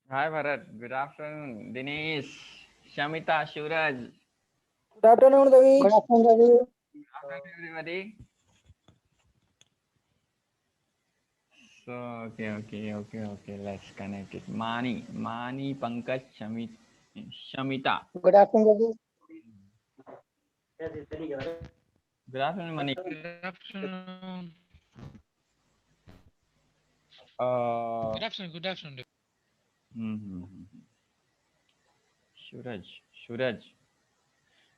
Hi Bharat, good afternoon. Dinesh, Shamita, Shuraj. Good afternoon, Good David. afternoon, Ravi. Good afternoon, everybody. So, okay. Let's connect it. Mani, Pankaj, Shamita. Good afternoon, Ravi. Good afternoon, Mani. Good afternoon. Uh, Good afternoon. Good afternoon. hmm Shuraj, Shuraj.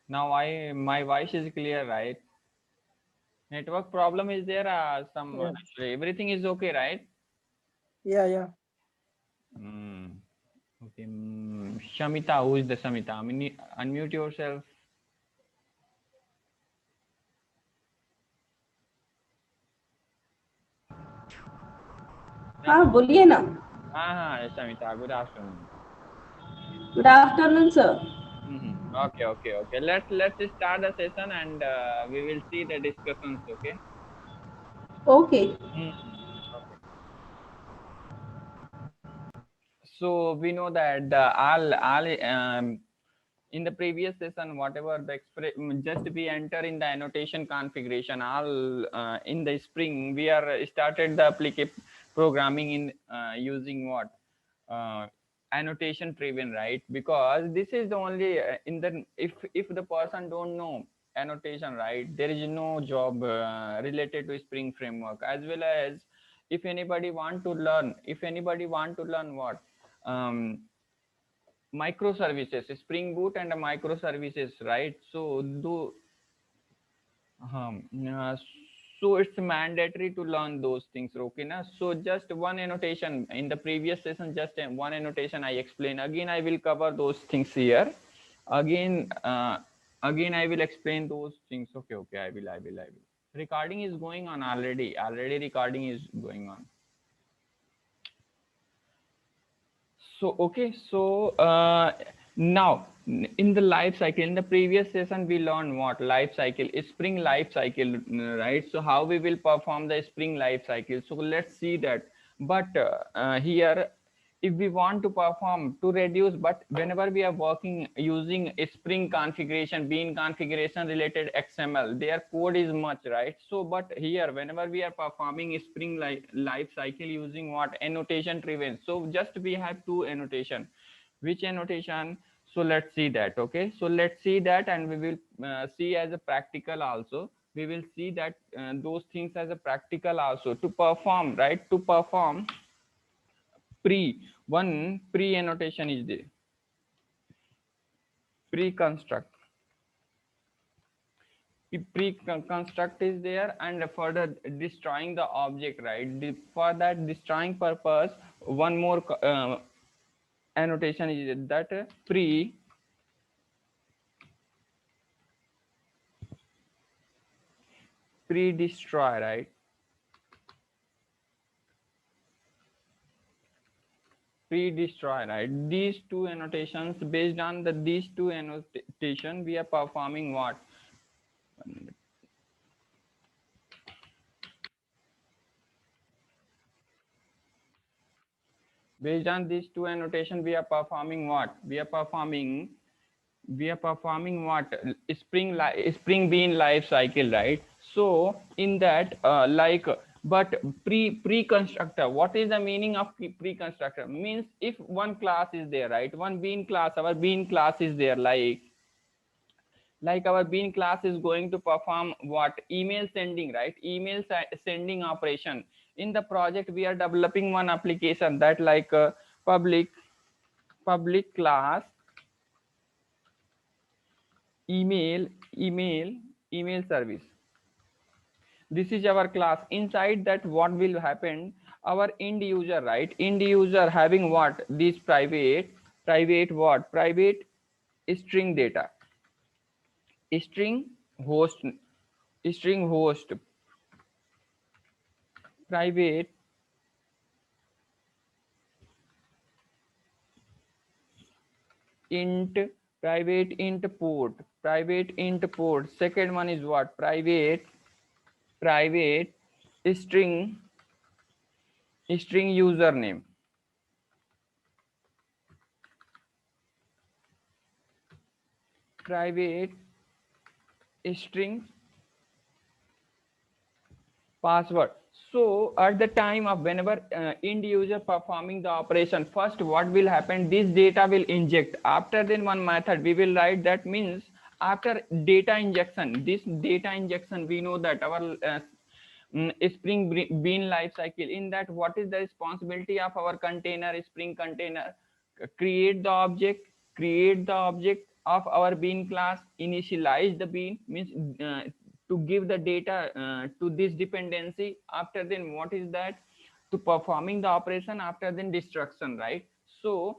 Now my voice is clear, right? Network problem is there? Some Yeah, everything is okay, right? yeah. Hmm. Okay. Shamita, who is the Shamita? I mean, unmute yourself. हाँ बोलिए ना. हाँ Shamita, good afternoon. Good afternoon, sir. Okay. Let's start the session and we will see the discussions. Okay. Okay. Okay. So we know that all in the previous session, whatever the just we enter in the annotation configuration, all in the Spring we are started the application programming in using what annotation driven, right? Because this is the only in the if the person don't know annotation, right, there is no job related to Spring framework. As well as if anybody want to learn what um, microservices, Spring Boot and microservices, right? Um, uh, so it's mandatory to learn those things, okay? Na? So just one annotation in the previous session, just one annotation I explained. Again, I will cover those things here. Again, again I will explain those things. Okay. I will. Recording is going on already. Already recording is going on. So now in the life cycle, in the previous session we learned what life cycle is, Spring life cycle, right? So how we will perform the Spring life cycle, so let's see that. But here, if we want to perform to reduce, but whenever we are working using a Spring configuration, bean configuration related XML, their code is much, right? So but here whenever we are performing a Spring life cycle using what annotation driven, so just we have two annotation. Which annotation? So let's see that. Okay, so let's see that, and we will see as a practical also. We will see that those things as a practical also to perform, right? To perform pre annotation is there, pre construct. Pre construct is there, and further destroying the object, right? For that destroying purpose, one more annotation is that pre destroy, right? Pre destroy, right? These two annotations, based on these two annotation, we are performing what? Based on these two annotation, we are performing what? We are performing what? Spring bean life cycle, right? So in that but pre-constructor, what is the meaning of pre-constructor? Means if one class is there, right, one bean class, our bean class is there, like our bean class is going to perform what? Email sending, right? Sending operation. In the project we are developing one application that like public class email email email service. This is our class. Inside that, what will happen? Our end user, right, end user having what? This private what? Private string data, string host, string host, private int, private int port. Second one is what? Private string username. private string password. So at the time of whenever end user performing the operation, first what will happen, this data will inject. After then one method we will write, that means after data injection, this data injection, we know that our spring bean life cycle, in that what is the responsibility of our container, spring container? Create the object, create the object of our bean class, initialize the bean, means to give the data to this dependency. After then what is that, to performing the operation, after then destruction, right? So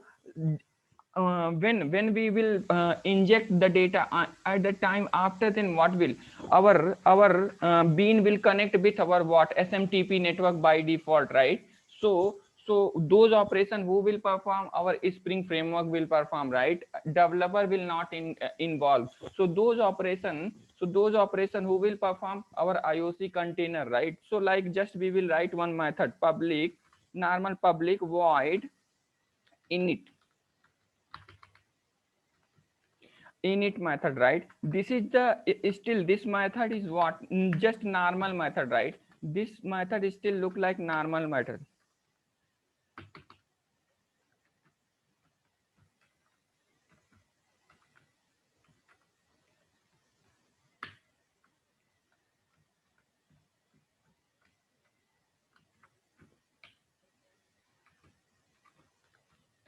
when we will inject the data at the time, after then what will, our bean will connect with our what, SMTP network by default, right? So those operation who will perform, our spring framework will perform, right? Developer will not involve. So those operation who will perform, our IOC container, right? So like just we will write one method, public, normal public void init, init method, right? This is the still this method is what, just normal method, right? This method is still look like normal method.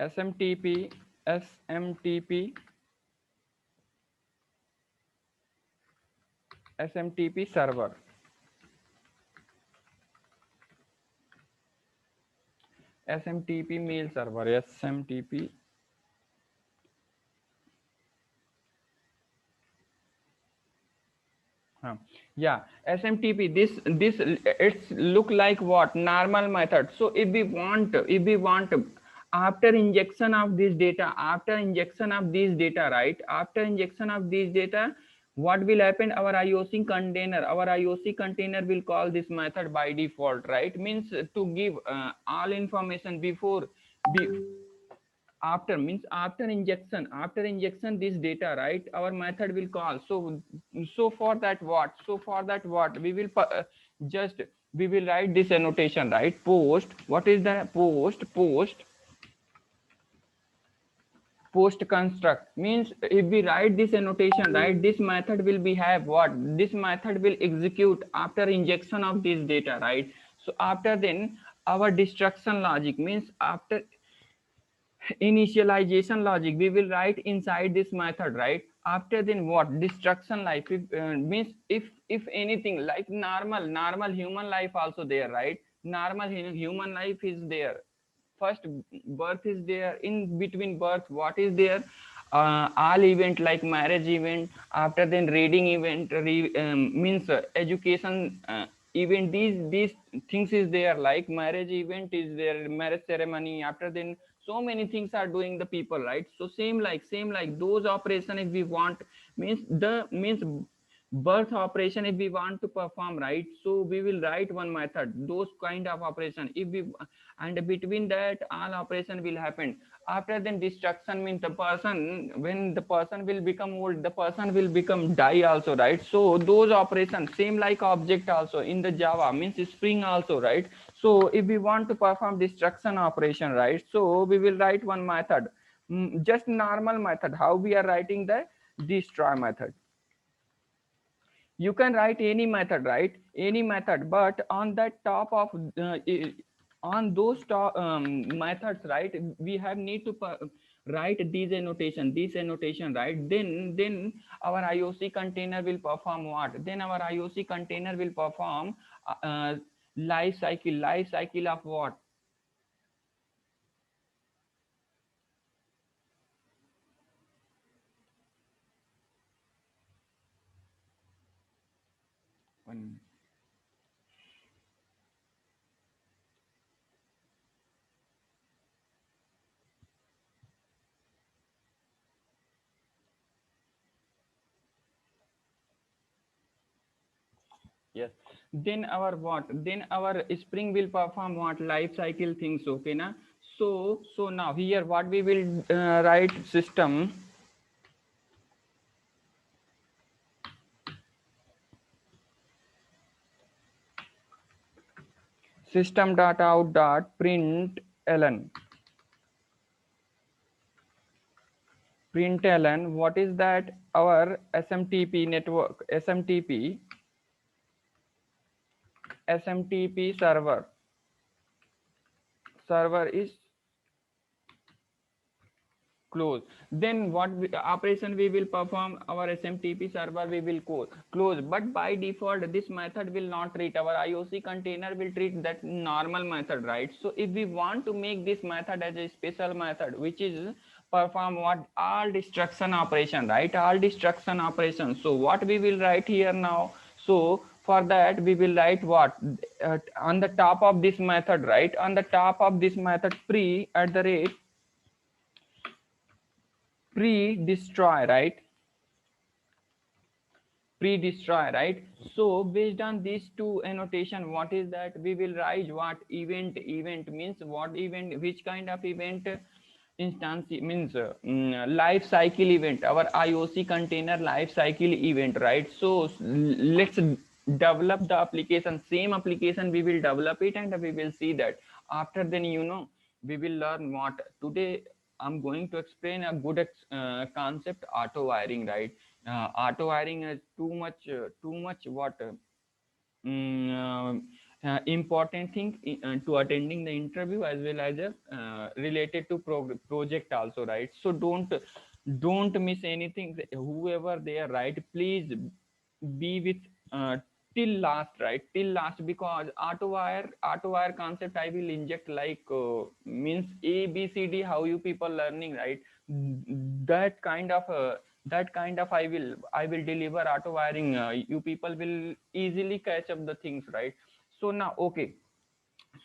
SMTP, SMTP, SMTP server, SMTP mail server, SMTP. Yeah, SMTP. This it's look like what, normal method. So if we want after injection of this data, after injection of this data, right? After injection of this data, what will happen? Our IOC container will call this method by default, right? Means to give all information before. Be, after means after injection this data, right? Our method will call. So for that what, we will just we will write this annotation, right? Post, what is the post construct, means if we write this annotation, right, this method will be have what, this method will execute after injection of this data, right? So after then our destruction logic, means after initialization logic, we will write inside this method, right? After then what, destruction life, means if anything like normal human life also there, right? Normal human life is there. First birth is there, in between birth what is there, all event like marriage event, after then reading event, means education event, these things is there, like marriage event is there, marriage ceremony, after then so many things are doing the people, right? So same like those operation, if we want, means birth operation, if we want to perform, right? So we will write one method, those kind of operation, if we, and between that all operation will happen. After then destruction, means the person, when the person will become old, the person will become die also, right? So those operations same like object also in the Java, means spring also, right? So if we want to perform destruction operation, right, so we will write one method, just normal method. How we are writing the destroy method? You can write any method, right? Any method, but on that top of on those top, methods, right, we have need to write these annotation, right? Then our IOC container will perform what, then our IOC container will perform life cycle of what. One, yes, then our what, then our spring will perform what, life cycle things, okay na? So now here what we will write, system system dot out dot println what is that? Our SMTP network, SMTP server is close. Then what operation we will perform? Our SMTP server we will close, but by default this method will not treat, our IOC container will treat that normal method, right? So if we want to make this method as a special method which is perform what? All destruction operation, right? All destruction operation. So what we will write here now? So for that we will write what? On the top of this method, right? On the top of this method, pre-destroy, right? Pre-destroy, right? So based on these two annotation, what is that? We will write what? Event means what? Event, which kind of event? Instance means life cycle event, our IOC container life cycle event, right? So let's develop the application, same application we will develop it, and we will see that. After then, we will learn what today. I'm going to explain a good concept, auto wiring, right? Auto wiring is too much what important thing to attending the interview, as well as related to project also, right? So don't miss anything, whoever they are, right? Please be with till last, right? Till last, because auto wire concept I will inject like means ABCD, how you people learning, right? that kind of uh, that kind of I will deliver auto wiring, you people will easily catch up the things, right? So now, okay,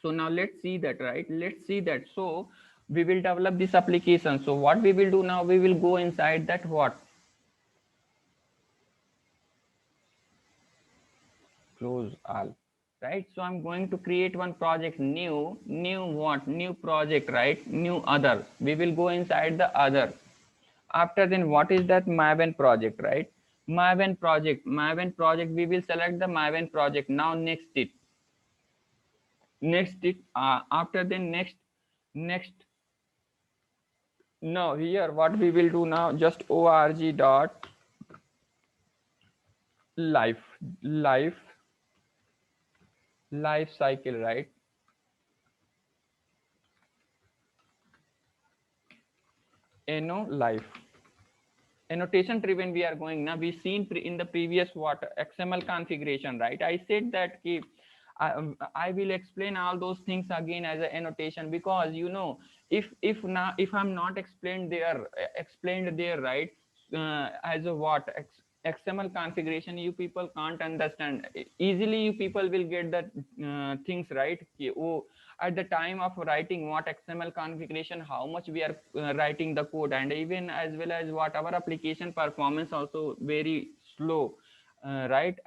so now let's see that, right? Let's see that. So we will develop this application. So what we will do now, we will go inside that what? Close all, right? So I'm going to create one project, new what? New project, right? New other, we will go inside the other. After then, what is that? Maven project, right? Maven project, we will select the Maven project. Now next it after then next no, here what we will do now, just org dot life life life cycle, right? Life annotation driven we are going now. We seen in the previous what? XML configuration, right? I said that I will explain all those things again as an annotation, because if I'm not explained there, right? As a what? XML configuration, you people can't understand easily. You people will get that things, right? Oh, at the time of writing what XML configuration, how much we are writing the code, and even as well as what our application performance also very slow, right?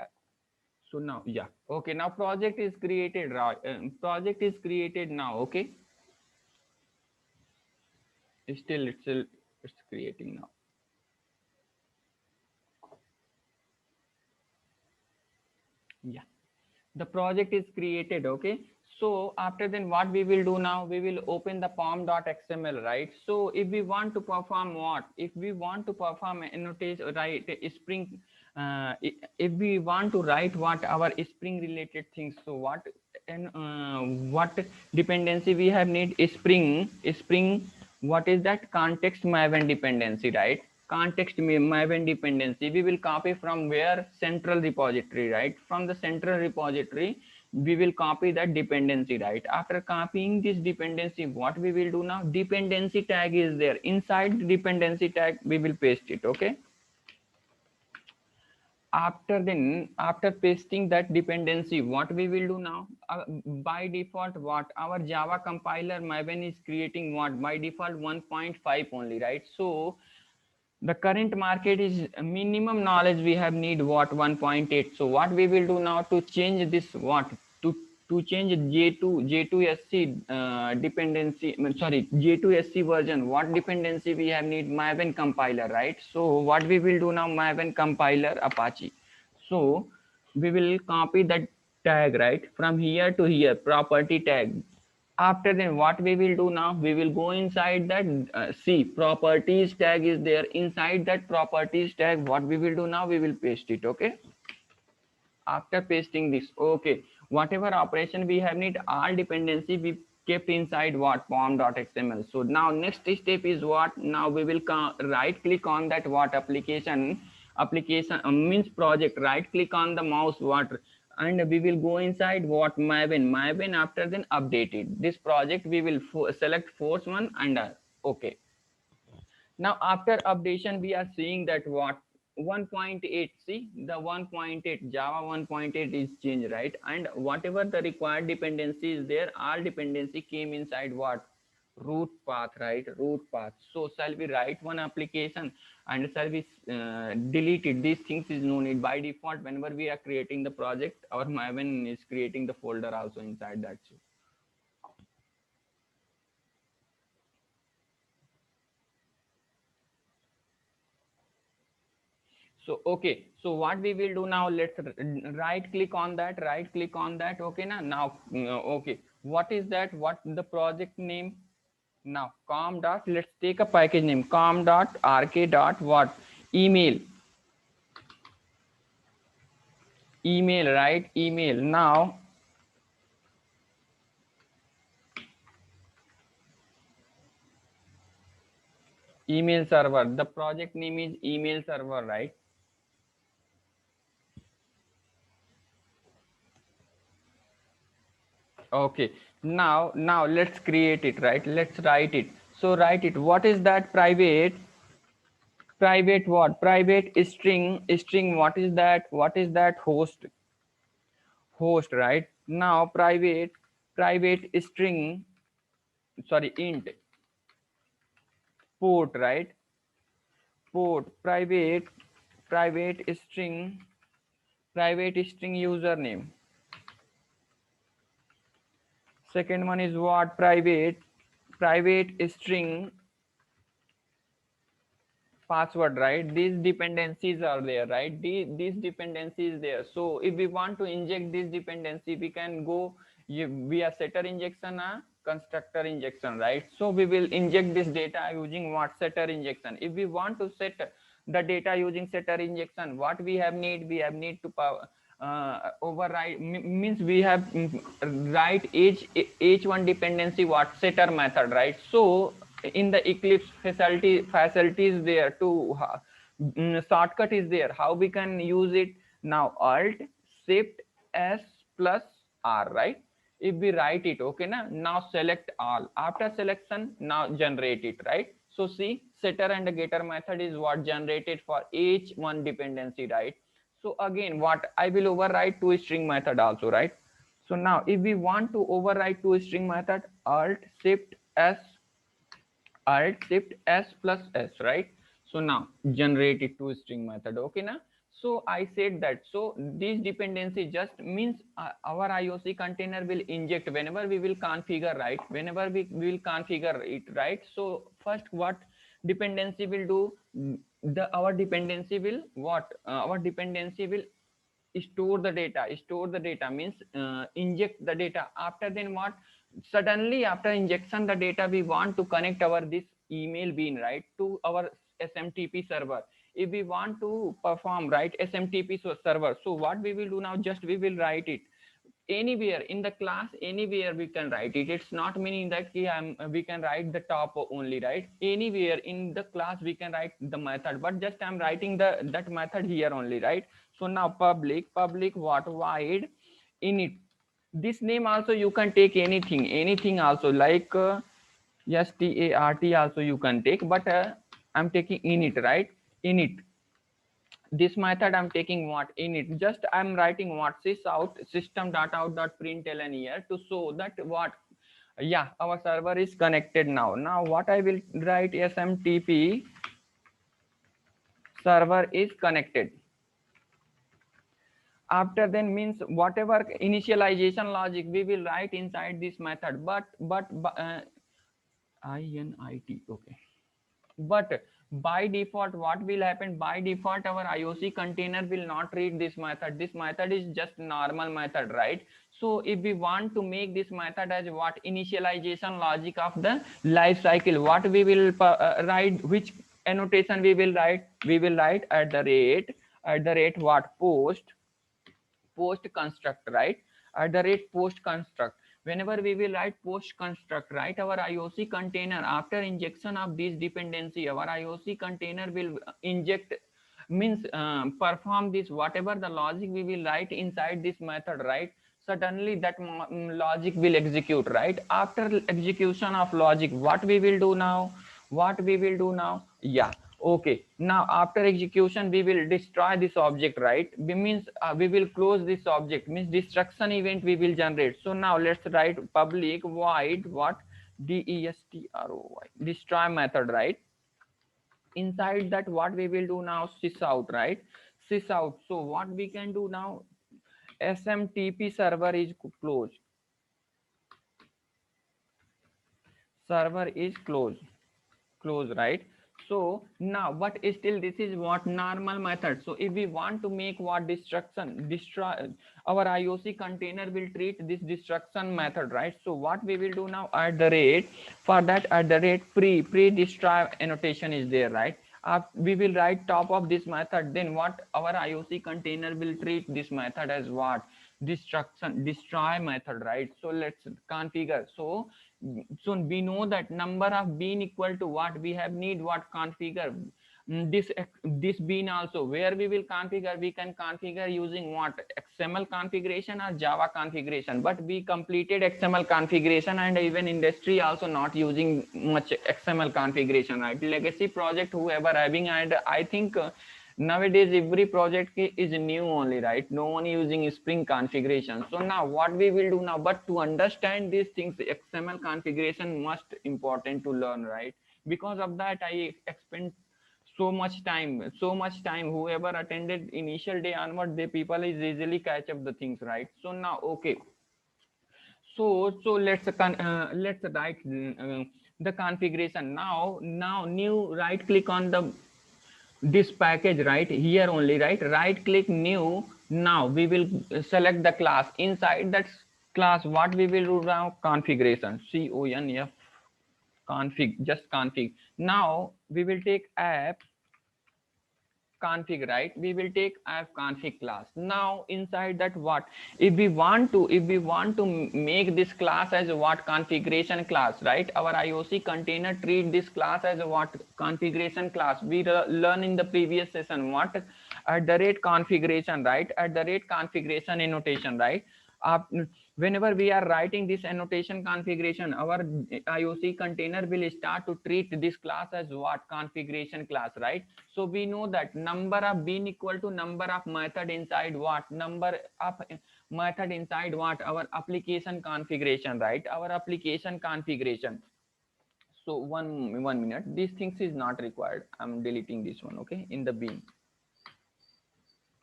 So now, yeah, okay, now project is created, right? Project is created now, okay. It's creating now. Yeah, the project is created, okay. So after then, what we will do now, we will open the pom.xml, right? So if we want to perform what? If we want to perform annotation, right? Spring, if we want to write what? Our spring related things. So what dependency we have need? Spring, what is that? Context maven dependency, right? Context maven dependency we will copy from where? Central repository, right? From the central repository we will copy that dependency, right? After copying this dependency, what we will do now, dependency tag is there. Inside the dependency tag we will paste it, okay. After pasting that dependency, what we will do now, by default what? Our Java compiler maven is creating what? By default 1.5 only, right? So the current market is minimum knowledge we have need what? 1.8. So what we will do now to change this what? To change J2SC dependency, sorry, J2SC version, what dependency we have need? Maven compiler, right? So what we will do now, Maven compiler Apache. So we will copy that tag, right? From here to here, property tag. After then what we will do now, we will go inside that, see properties tag is there. Inside that properties tag, what we will do now, we will paste it. Okay, after pasting this, okay, whatever operation we have need, all dependency we kept inside what, form.xml. So now next step is what, now we will right click on that what application means project, right click on the mouse what, and we will go inside what, Maven. After then update it, this project we will select force one and okay. Now after updation, we are seeing that what, 1.8, see the 1.8 Java 1.8 is changed, right? And whatever the required dependency is there, all dependency came inside what, root path, right? Root path. So shall we write one application and shall we delete it? These things is no need. By default, whenever we are creating the project, our Maven is creating the folder also inside that. So okay, so what we will do now, let's right click on that, okay now okay, what is that, what the project name, now com dot, let's take a package name, com dot rk dot what, email, right, email. Now email server, the project name is email server, right? Okay, now let's create it, right? Let's write it. So write it, what is that, private what, private string, what is that, host, right? Now private string, sorry, int, port, right? Port, private string, username. Second one is what, private string password, right? These dependencies are there, right? These dependencies there. So if we want to inject this dependency, we can go via setter injection, constructor injection, right? So we will inject this data using what, setter injection. If we want to set the data using setter injection, what we have need, to override, means we have write h1 dependency what, setter method, right? So in the Eclipse facilities there to shortcut is there, how we can use it now, alt shift s plus r, right? If we write it, okay now select all, after selection now generate it, right? So see, setter and getter method is what generated for each one dependency, right? So again what, I will override to string method also, right? So now if we want to override to string method, alt shift s plus s, right? So now generate it to string method, okay now. So I said that, so this dependency just means our IOC container will inject whenever we will configure, right? Whenever we will configure it, right? So first what dependency will do, the our dependency will what, our dependency will store the data means inject the data. After then what, suddenly after injection the data, we want to connect our this email bean, right, to our smtp server. If we want to perform, right, smtp server, so what we will do now, just we will write it anywhere in the class, anywhere we can write it. It's not meaning that we can write the top only, right? Anywhere in the class we can write the method, but just I'm writing that method here only, right? So now public what, void init. This name also you can take anything also, like start also you can take, but I'm taking init, right? Init, this method I'm taking what, init, just I'm writing what, sys out system dot out dot println here to show that what, yeah, our server is connected now what I will write, smtp server is connected. After then means whatever initialization logic we will write inside this method, but init, okay, but by default, what will happen? By default, our IOC container will not read this method. This method is just normal method, right? So if we want to make this method as what initialization logic of the life cycle, what we will write, which annotation we will write? We will write at the rate what? Post construct, right? At the rate post construct. Whenever we will write post construct, right, our IOC container, after injection of this dependency, our IOC container will inject, means perform this whatever the logic we will write inside this method, right? Suddenly that logic will execute, right? After execution of logic, what we will do now? What we will do now? Yeah, okay, now after execution we will destroy this object, right? Means we will close this object, means destruction event we will generate. So now let's write public void what? Destroy, destroy method, right? Inside that, what we will do now? Sys out, right? Sys out. So what we can do now? SMTP server is closed. Server is close, right? So now, but still this is what? Normal method. So if we want to make what? Destruction, destroy, our IOC container will treat this destruction method, right? So what we will do now? At the rate, for that, at the rate pre destroy annotation is there, right? We will write top of this method. Then what? Our IOC container will treat this method as what? Destruction, destroy method, right? So let's configure. So we know that number of bean equal to what? We have need what? Configure. This bean also, where we will configure? We can configure using what? XML configuration or Java configuration. But we completed XML configuration, and even industry also not using much XML configuration, right? Legacy project whoever having, and I think nowadays every project is new only, right? No one using Spring configuration. So now what we will do now? But to understand these things, XML configuration must important to learn, right? Because of that, I spent so much time. Whoever attended initial day onward, the people is easily catch up the things, right? So now, okay, so let's write the configuration now. New, right click on the this package, right here only, right click new. Now we will select the class. Inside that class, what we will do now? Configuration, conf config, just config. Now we will take app config, right? We will take app config class. Now inside that, what if we want to make this class as a what? Configuration class, right? Our IOC container treat this class as a what? Configuration class. We learn in the previous session what? At the rate configuration, right? At the rate configuration annotation, right? uh, Whenever we are writing this annotation configuration, our IOC container will start to treat this class as what? Configuration class, right? So we know that number of bean equal to number of method inside what? Number of method inside what? Our application configuration, right? Our application configuration. So one minute, these things is not required. I'm deleting this one, okay, in the bean.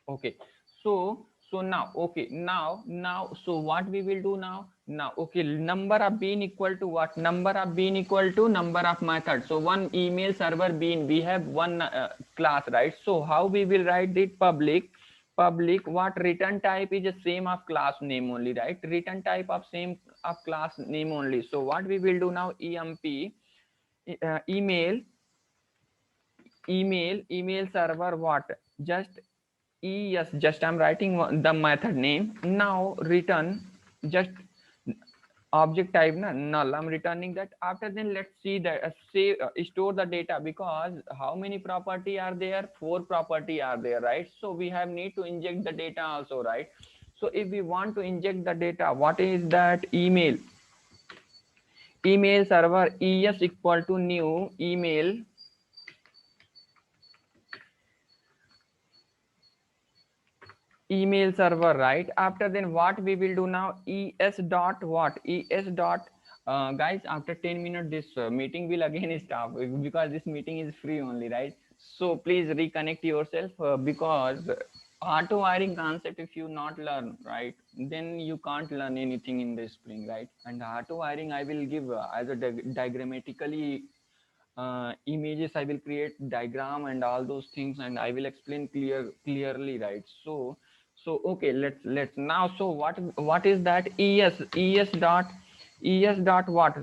Okay, so now, okay, now so what we will do now, okay, number of bean equal to what? Number of bean equal to number of method. So one email server bean, we have one class, right? So how we will write it? Public what? Return type is the same of class name only, right? Return type of same of class name only. So what we will do now? Emp email email server what? Just yes, just I'm writing the method name. Now return just object type null. I'm returning that. After then, let's see that say store the data, because how many property are there? 4 property are there, right? So we have need to inject the data also, right? So if we want to inject the data, what is that? Email server es equal to new email server, right? After then, what we will do now? Es dot what? Es dot guys, after 10 minutes this meeting will again stop, because this meeting is free only, right? So please reconnect yourself, because auto wiring concept, if you not learn, right, then you can't learn anything in the Spring, right? And auto wiring I will give as a diagrammatically images, I will create diagram and all those things, and I will explain clearly, right? So okay, let's now. So what is that? Es dot what?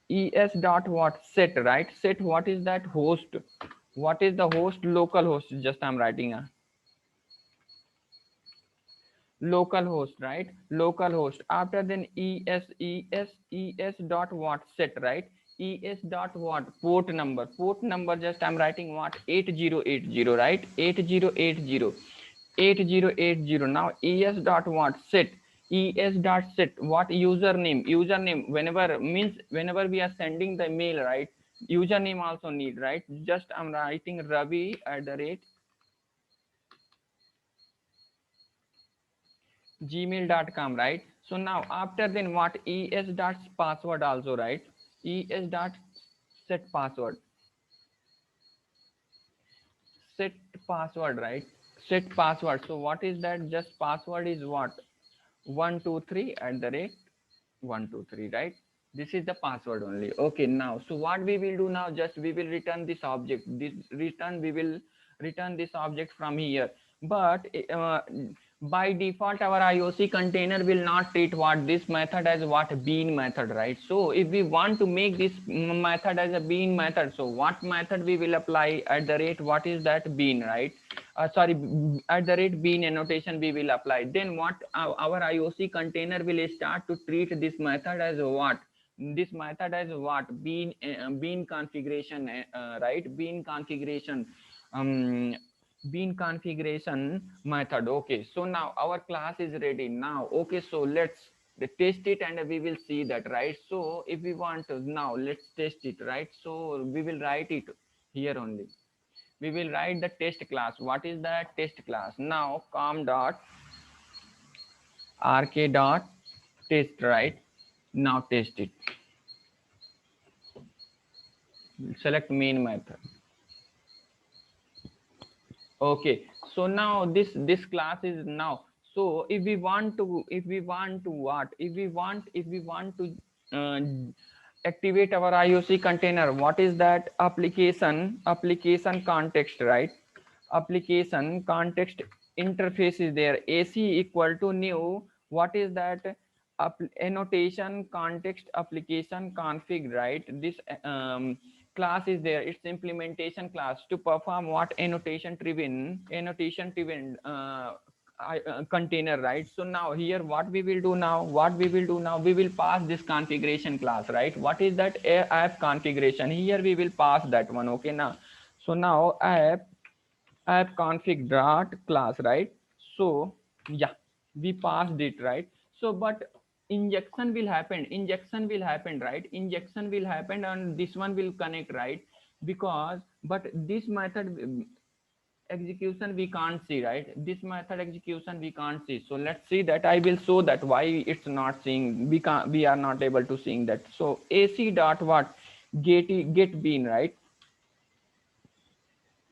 Es dot what? Set, right? Set, what is that? Host. What is the host? Local host. Just I'm writing a local host, right? Local host. After then es dot what? Set, right? Es dot what? Port number, just I'm writing what? 8080, right? 8080 now. Es dot what? Set. Es dot set what? Username, whenever means whenever we are sending the mail, right? Username also need, right? Just I'm writing Ravi at the rate gmail.com, right? So now after then what? Es dot password also, right? Es dot set password. Set password, right? Set password. So what is that? Just password is what? 123 at the rate 123, right? This is the password only. Okay, now so what we will do now? Just we will return this object. We will return this object from here. But by default our IOC container will not treat what this method as what? Bean method, right? So if we want to make this method as a bean method, so what method we will apply? At the rate what is that? Bean, right? Sorry, at the rate bean annotation we will apply. Then what? Our IOC container will start to treat this method as what? This method as what? Bean configuration, right? Um bean configuration method. Okay, so now our class is ready now. Okay, so let's test it and we will see that, right? So if we want to now, let's test it, right? So we will write it here only. We will write the test class. What is that? Test class. Now com dot rk dot test, right? Now test it. Select main method. Okay, so now this class is now. So if we want to uh, activate our IOC container, what is that? Application context, right? Application context interface is there. AC equal to new, what is that? Annotation context application config, right? This class is there. It's implementation class to perform what? Annotation driven container, right? So now here what we will do now? We will pass this configuration class, right? What is that? App configuration. Here we will pass that one. Okay, now so now app config dot class, right? So yeah, we passed it, right? So but injection will happen, right? Injection will happen and this one will connect, right? Because but this method execution we can't see, right? This method execution we can't see. So let's see that. I will show that why it's not seeing. We are not able to seeing that. So AC dot what? Get bean, right?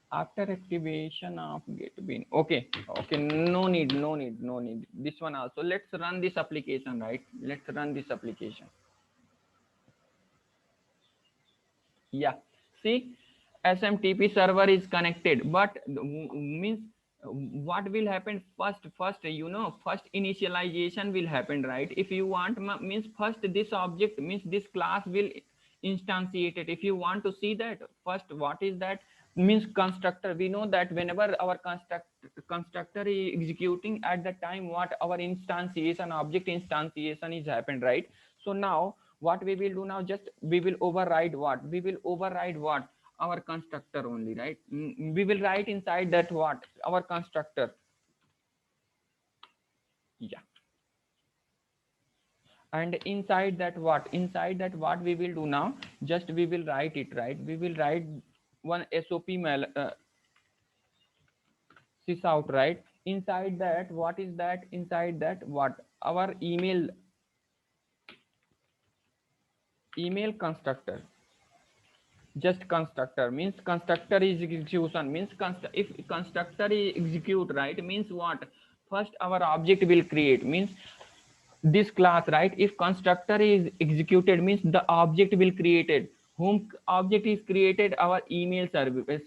After activation of get bean. Okay, no need. This one also. Let's run this application, right? Let's run this application. Yeah, see, SMTP server is connected, but means what will happen first first initialization will happen, right? If you want means first this object means this class will instantiate it. If you want to see that first, what is that? Means constructor. We know that whenever our constructor is executing, at the time what? Our instantiation, object instantiation is happened, right? So now what we will do now? Just we will override what? Our constructor only, right? We will write inside that what? Our constructor. Yeah, and inside that what we will do now? Just we will write it, right? We will write one SOP mail sys out, right? Inside that, what is that? Inside that what? Our email constructor. Just constructor means constructor is execution means if constructor is execute, right? Means what? First our object will create, means this class, right? If constructor is executed means the object will created. Whom object is created? Our email service,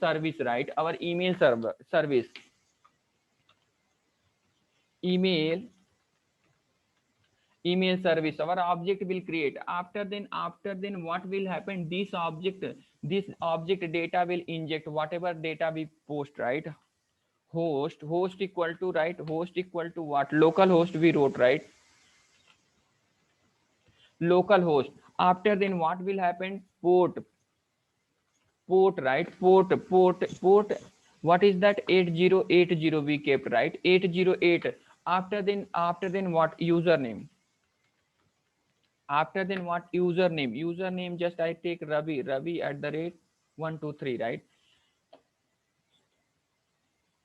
right? Our email server service, email email service, our object will create. After then what will happen? This object data will inject whatever data we post, right? Host equal to, right? Host equal to what? Local host we wrote, right? Local host. After then what will happen? Port, right? Port, what is that? 8080 we kept, right? 808. After then what? Username. After then what? Username, just I take Ravi at the rate 123, right?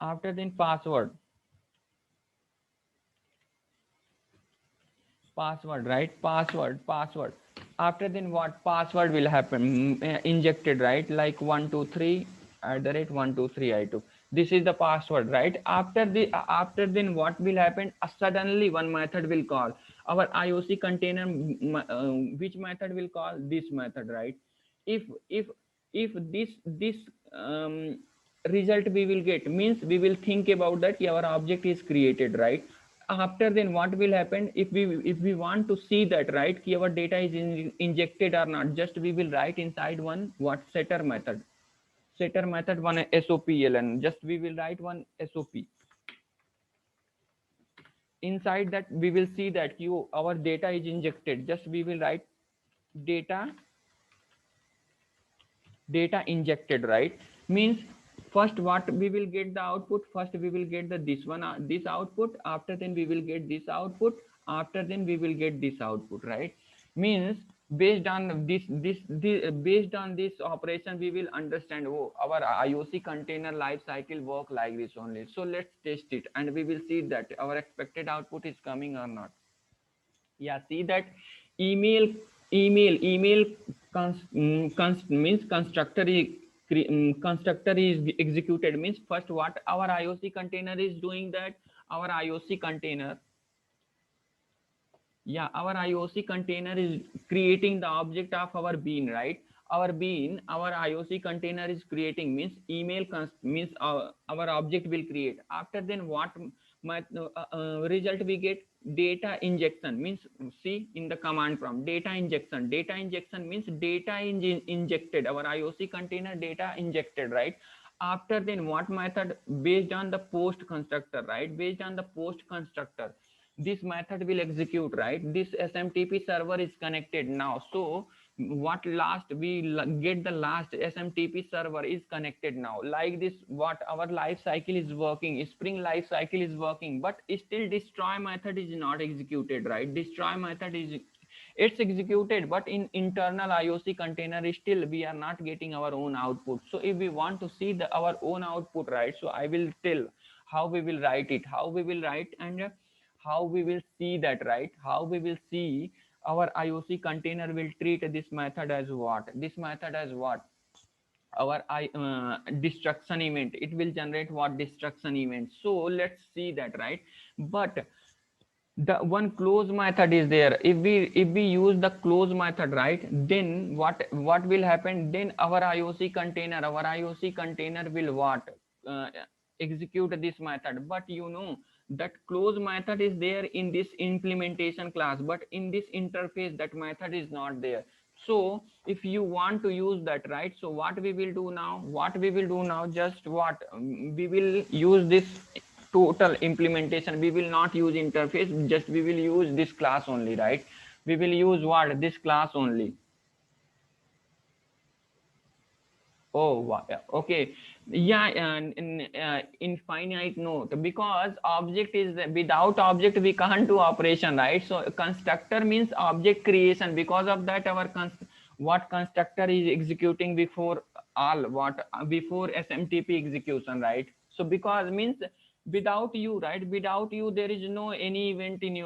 After then password, right? Password. After then what? Password will happen. Injected, right? Like 123 at the rate 123 I took. This is the password, right? After then what will happen? Suddenly one method will call our IOC container. Which method will call? This method, right? If if if this um, result we will get means, we will think about that our object is created, right? After then what will happen? If we want to see that, right, कि our data is injected or not, just we will write inside one what? Setter method one SOPLN, just we will write one SOP. Inside that we will see that you our data is injected, just we will write data data injected, right? Means first what we will get the output? First we will get the this one, this output. After then we will get this output. After then we will get this output, right? Means based on this based on this operation we will understand, oh, our IOC container life cycle work like this only. So let's test it and we will see that our expected output is coming or not. Yeah, see that email means constructor is executed means, first what our IOC container is doing, that our IOC container, yeah, our IOC container is creating the object of our bean, right? Our IOC container is creating means means our object will create. After then what result we get? Data injection means, see in the command prompt, data injection means data injected, our IOC container data injected, right? After then what method? Based on the post constructor, right? Based on the post constructor, this method will execute, right? This SMTP server is connected now. So what last we get, the last SMTP server is connected now. Like this, what our life cycle is working, spring life cycle is working, but still destroy method is not executed, right? Destroy method is, it's executed, but in internal IOC container still we are not getting our own output. So if we want to see our own output, right? So I will tell how we will write it, how we will write, and how we will see that, right? How we will see our IOC container will treat this method as what? This method as what? Our destruction event. It will generate what? Destruction event. So let's see that, right? But the one close method is there. If we use the close method, right, then what will happen? Then our IOC container will what? uh, execute this method. But that close method is there in this implementation class, but in this interface that method is not there. So if you want to use that, right, so what we will do now, just what, we will use this total implementation. We will not use interface, just we will use this class only, right? We will use what? This class only. Oh, yeah, okay. Yeah, and infinite note, because object is, without object we can't do operation, right? So constructor means object creation. Because of that, our what constructor is executing before all, what before SMTP execution, right? So because means without you, right? Without you, there is no any event in your